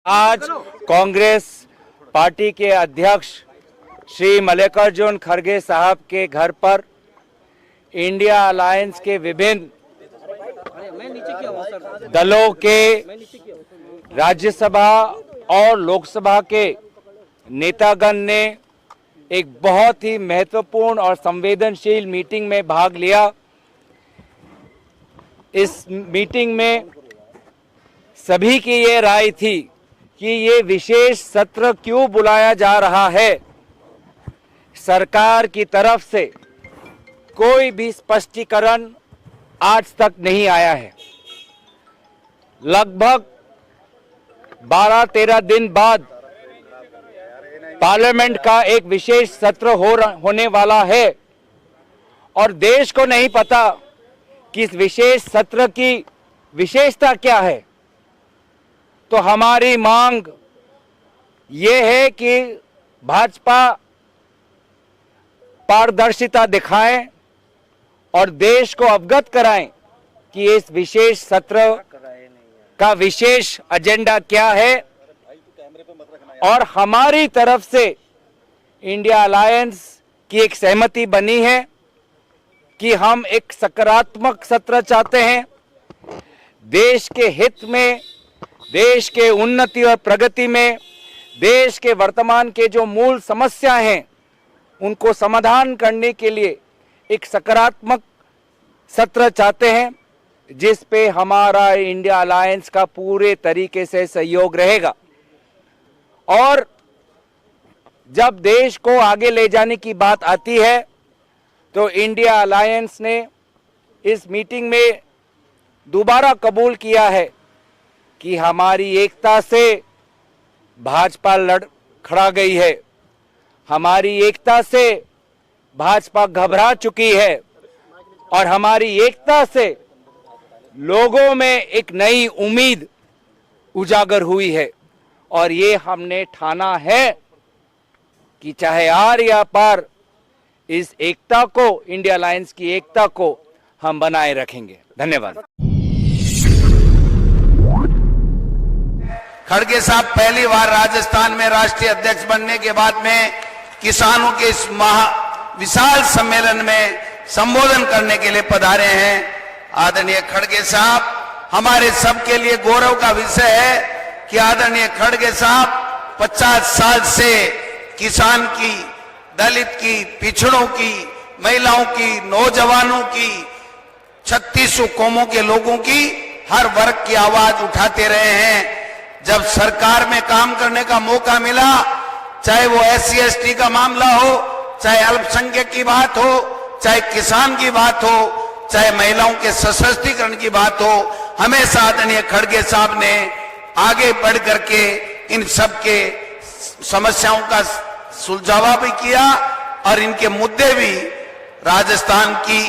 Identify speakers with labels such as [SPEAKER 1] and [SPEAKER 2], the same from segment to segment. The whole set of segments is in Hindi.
[SPEAKER 1] आज कांग्रेस पार्टी के अध्यक्ष श्री मल्लिकार्जुन खड़गे साहब के घर पर इंडिया अलायंस के विभिन्न दलों के राज्यसभा और लोकसभा के नेतागण ने एक बहुत ही महत्वपूर्ण और संवेदनशील मीटिंग में भाग लिया। इस मीटिंग में सभी की ये राय थी कि ये विशेष सत्र क्यों बुलाया जा रहा है। सरकार की तरफ से कोई भी स्पष्टीकरण आज तक नहीं आया है। लगभग 12-13 दिन बाद पार्लियामेंट का एक विशेष सत्र होने वाला है और देश को नहीं पता कि इस विशेष सत्र की विशेषता क्या है। तो हमारी मांग ये है कि भाजपा पारदर्शिता दिखाएं और देश को अवगत कराएं कि इस विशेष सत्र का विशेष एजेंडा क्या है। और हमारी तरफ से इंडिया अलायंस की एक सहमति बनी है कि हम एक सकारात्मक सत्र चाहते हैं। देश के हित में, देश के उन्नति और प्रगति में, देश के वर्तमान के जो मूल समस्याएं हैं उनको समाधान करने के लिए एक सकारात्मक सत्र चाहते हैं, जिस पे हमारा इंडिया अलायंस का पूरे तरीके से सहयोग रहेगा। और जब देश को आगे ले जाने की बात आती है तो इंडिया अलायंस ने इस मीटिंग में दोबारा कबूल किया है कि हमारी एकता से भाजपा लड़ खड़ा गई है, हमारी एकता से भाजपा घबरा चुकी है और हमारी एकता से लोगों में एक नई उम्मीद उजागर हुई है। और ये हमने ठाना है कि चाहे आर या पार इस एकता को, इंडिया अलायंस की एकता को हम बनाए रखेंगे। धन्यवाद।
[SPEAKER 2] खड़गे साहब पहली बार राजस्थान में राष्ट्रीय अध्यक्ष बनने के बाद में किसानों के इस विशाल सम्मेलन में संबोधन करने के लिए पधारे हैं। आदरणीय खड़गे साहब, हमारे सबके लिए गौरव का विषय है कि आदरणीय खड़गे साहब 50 साल से किसान की, दलित की, पिछड़ों की, महिलाओं की, नौजवानों की, 3600 कौमों के लोगों की, हर वर्ग की आवाज उठाते रहे हैं। जब सरकार में काम करने का मौका मिला, चाहे वो SC/ST का मामला हो, चाहे अल्पसंख्यक की बात हो, चाहे किसान की बात हो, चाहे महिलाओं के सशक्तिकरण की बात हो, हमेशा आदरणीय खड़गे साहब ने आगे बढ़ करके इन सब के समस्याओं का सुलझावा भी किया और इनके मुद्दे भी राजस्थान की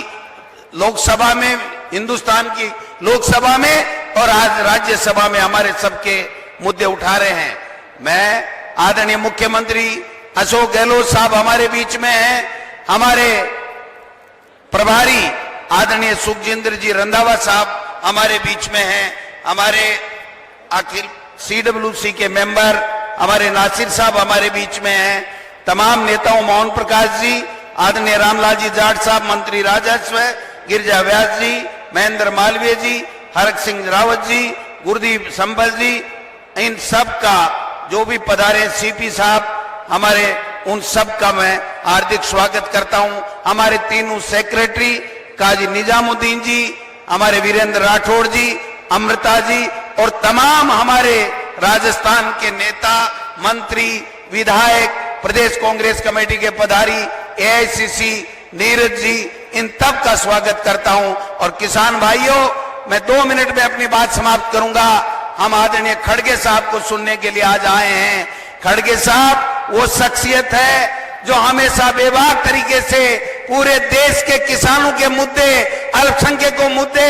[SPEAKER 2] लोकसभा में, हिंदुस्तान की लोकसभा में और आज राज्यसभा में हमारे सबके मुद्दे उठा रहे हैं। मैं आदरणीय मुख्यमंत्री अशोक गहलोत साहब हमारे बीच में हैं, हमारे प्रभारी आदरणीय सुखजिंदर जी रंधावा साहब हमारे बीच में हैं, हमारे अखिल CWC के मेंबर हमारे नासिर साहब हमारे बीच में हैं, तमाम नेताओं मोहन प्रकाश जी, आदरणीय रामलाल जी जाट साहब मंत्री राजस्व, गिरिजा व्यास जी, महेंद्र मालवीय जी, हरक सिंह रावत जी, गुरदीप संबल जी, इन सब का जो भी पधारे, CP साहब हमारे, उन सब का मैं हार्दिक स्वागत करता हूं। हमारे तीनों सेक्रेटरी काजी निजामुद्दीन जी, हमारे वीरेंद्र राठौड़ जी, अमृता जी और तमाम हमारे राजस्थान के नेता, मंत्री, विधायक, प्रदेश कांग्रेस कमेटी के पधारी, AICC, नीरज जी, इन तब का स्वागत करता हूं। और किसान भाइयों, मैं 2 मिनट में अपनी बात समाप्त करूंगा। हम आदरणीय खड़गे साहब को सुनने के लिए आज आए हैं। खड़गे साहब वो शख्सियत है जो हमेशा बेबाक तरीके से पूरे देश के किसानों के मुद्दे, अल्पसंख्यकों मुद्दे,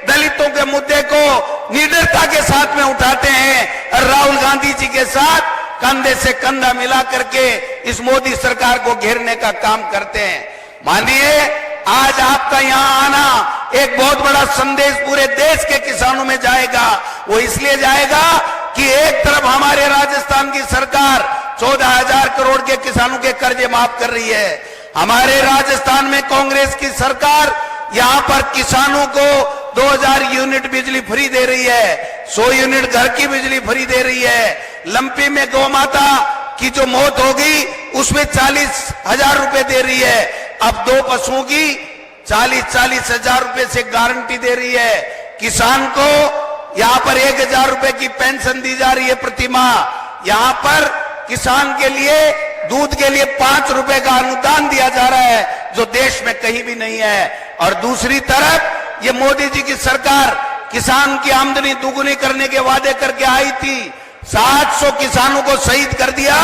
[SPEAKER 2] दलितों के मुद्दे को निडरता के साथ में उठाते हैं और राहुल गांधी जी के साथ कंधे से कंधा मिला करके इस मोदी सरकार को घेरने का काम करते हैं। मानिए, आज आपका यहाँ आना एक बहुत बड़ा संदेश पूरे देश के किसानों में जाएगा। वो इसलिए जाएगा कि एक तरफ हमारे राजस्थान की सरकार 14,000 करोड़ के किसानों के कर्जे माफ कर रही है। हमारे राजस्थान में कांग्रेस की सरकार यहां पर किसानों को 2,000 यूनिट बिजली फ्री दे रही है, 100 यूनिट घर की बिजली फ्री दे रही है। लंपी में गौ माता की जो मौत होगी उसमें 40,000 रुपए दे रही है। अब 2 पशुओं की 40,000 रुपए से गारंटी दे रही है। किसान को यहां पर 1,000 रुपए की पेंशन दी जा रही है प्रति माह। यहां पर किसान के लिए दूध के लिए 5 रुपए का अनुदान दिया जा रहा है, जो देश में कहीं भी नहीं है। और दूसरी तरफ ये मोदी जी की सरकार किसान की आमदनी दुगुनी करने के वादे करके आई थी। 700 किसानों को शहीद कर दिया।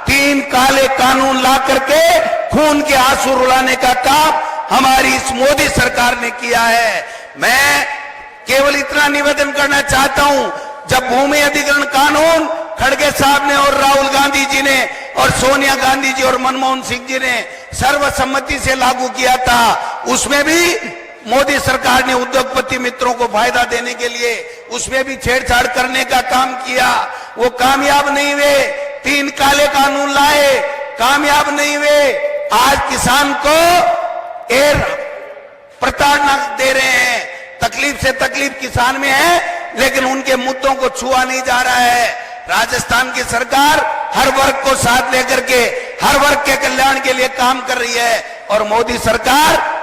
[SPEAKER 2] 3 काले कानून ला करके खून के आंसू रुलाने का काम हमारी इस मोदी सरकार ने किया है। मैं केवल इतना निवेदन करना चाहता हूं, जब भूमि अधिग्रहण कानून खड़गे साहब ने और राहुल गांधी जी ने और सोनिया गांधी जी और मनमोहन सिंह जी ने सर्वसम्मति से लागू किया था, उसमें भी मोदी सरकार ने उद्योगपति मित्रों को फायदा देने के लिए उसमें भी छेड़छाड़ करने का काम किया। वो कामयाब नहीं हुए। 3 काले कानून लाए, कामयाब नहीं हुए। आज किसान को एयर प्रताड़ना दे रहे हैं। तकलीफ से तकलीफ किसान में है, लेकिन उनके मुद्दों को छुआ नहीं जा रहा है। राजस्थान की सरकार हर वर्ग को साथ लेकर के हर वर्ग के कल्याण के लिए काम कर रही है। और मोदी सरकार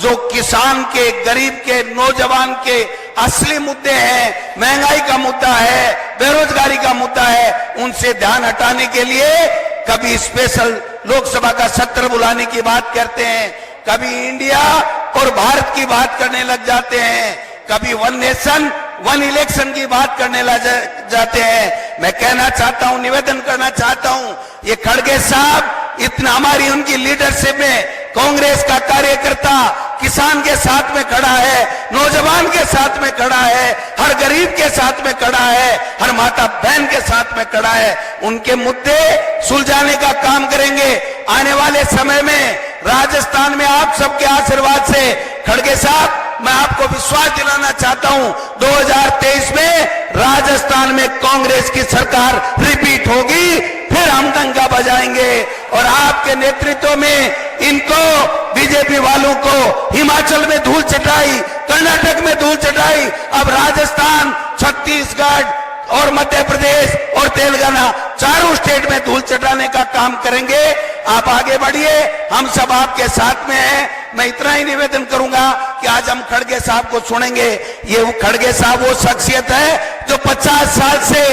[SPEAKER 2] जो किसान के, गरीब के, नौजवान के असली मुद्दे हैं, महंगाई का मुद्दा है, बेरोजगारी का मुद्दा है, उनसे ध्यान हटाने के लिए कभी स्पेशल लोकसभा का सत्र बुलाने की बात करते हैं, कभी इंडिया और भारत की बात करने लग जाते हैं, कभी 1 नेशन 1 इलेक्शन की बात करने लग जाते हैं। मैं कहना चाहता हूं, निवेदन करना चाहता हूं, ये खड़गे साहब इतना हमारी उनकी लीडरशिप में कांग्रेस का कार्यकर्ता किसान के साथ में खड़ा है, नौजवान के साथ में खड़ा है, हर गरीब के साथ में खड़ा है, हर माता बहन के साथ में खड़ा है। उनके मुद्दे सुलझाने का काम करेंगे। आने वाले समय में राजस्थान में आप सबके आशीर्वाद से खड़गे साहब, मैं आपको विश्वास दिलाना चाहता हूं, 2023 में राजस्थान में कांग्रेस की सरकार रिपीट होगी, फिर हम डंका बजाएंगे। और आपके नेतृत्व में इनको, बीजेपी वालों को हिमाचल में धूल चटाई, कर्नाटक में धूल चटाई, अब राजस्थान, छत्तीसगढ़ और मध्य प्रदेश और तेलंगाना, चारों स्टेट में धूल चटाने का काम करेंगे। आप आगे बढ़िए, हम सब आपके साथ में हैं। मैं इतना ही निवेदन करूंगा कि आज हम खड़गे साहब को सुनेंगे। ये खड़गे साहब वो शख्सियत है जो 50 साल से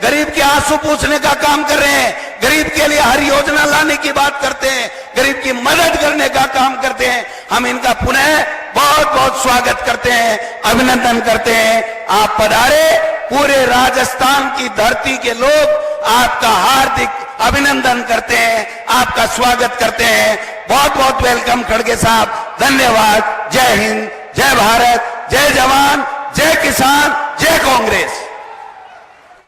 [SPEAKER 2] गरीब के आंसू पूछने का काम कर रहे हैं, गरीब के लिए हर योजना लाने की बात करते हैं, गरीब की मदद करने का काम करते हैं। हम इनका पुनः बहुत बहुत स्वागत करते हैं, अभिनंदन करते हैं। आप पधारे, पूरे राजस्थान की धरती के लोग आपका हार्दिक अभिनंदन करते हैं, आपका स्वागत करते हैं। बहुत बहुत वेलकम खड़गे साहब। धन्यवाद। जय हिंद, जय भारत, जय जवान, जय किसान, जय कांग्रेस।